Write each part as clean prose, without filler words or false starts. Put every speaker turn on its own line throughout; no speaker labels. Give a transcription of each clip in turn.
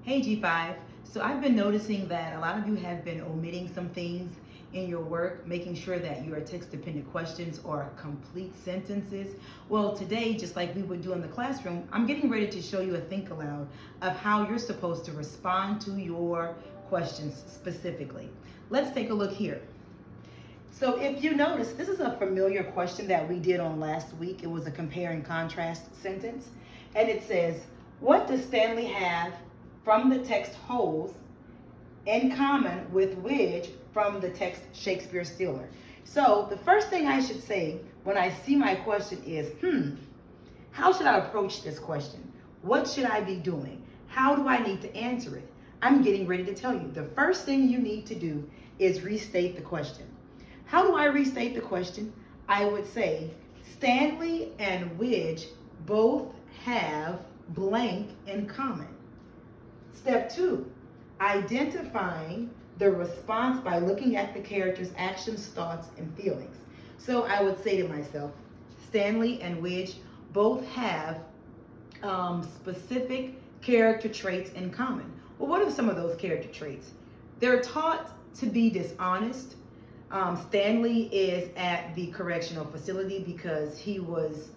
Hey G5, so I've been noticing that a lot of you have been omitting some things in your work, making sure that your text-dependent questions are complete sentences. Well, today, just like we would do in the classroom, I'm getting ready to show you a think aloud of how you're supposed to respond to your questions specifically. Let's take a look here. So if you notice, this is a familiar question that we did on last week. It was a compare and contrast sentence. And it says, what does Stanley have from the text Holes in common with Widge from the text Shakespeare Stealer? So the first thing I should say when I see my question is, how should I approach this question? What should I be doing? How do I need to answer it? I'm getting ready to tell you. The first thing you need to do is restate the question. How do I restate the question? I would say Stanley and Widge both have blank in common. Step 2, identifying the response by looking at the character's actions, thoughts, and feelings. So I would say to myself, Stanley and Widge both have specific character traits in common. Well, what are some of those character traits? They're taught to be dishonest. Stanley is at the correctional facility because he was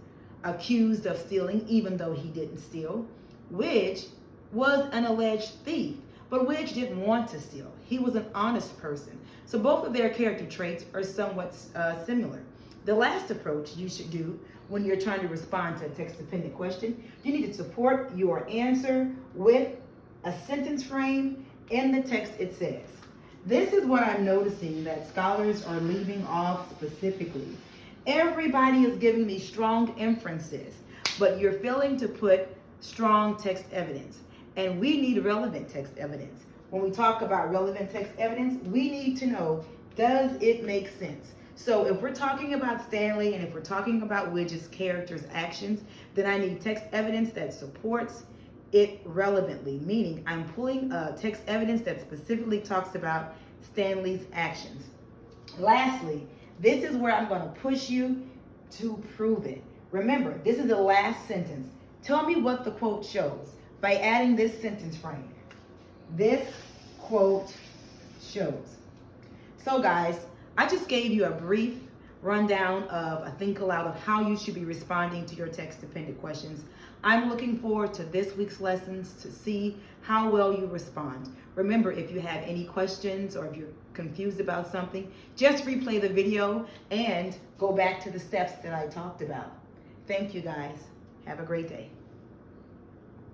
accused of stealing even though he didn't steal. Widge was an alleged thief, but Widge didn't want to steal. He was an honest person. So both of their character traits are somewhat similar. The last approach you should do when you're trying to respond to a text-dependent question, you need to support your answer with a sentence frame in the text it says. This is what I'm noticing that scholars are leaving off specifically. Everybody is giving me strong inferences, but you're failing to put strong text evidence. And we need relevant text evidence. When we talk about relevant text evidence, we need to know, does it make sense? So if we're talking about Stanley and if we're talking about Widge's character's actions, then I need text evidence that supports it relevantly, meaning I'm pulling text evidence that specifically talks about Stanley's actions. Lastly, this is where I'm going to push you to prove it. Remember, this is the last sentence. Tell me what the quote shows by adding this sentence frame. This quote shows. So guys, I just gave you a brief rundown of a think aloud of how you should be responding to your text-dependent questions. I'm looking forward to this week's lessons to see how well you respond. Remember, if you have any questions or if you're confused about something, just replay the video and go back to the steps that I talked about. Thank you guys. Have a great day.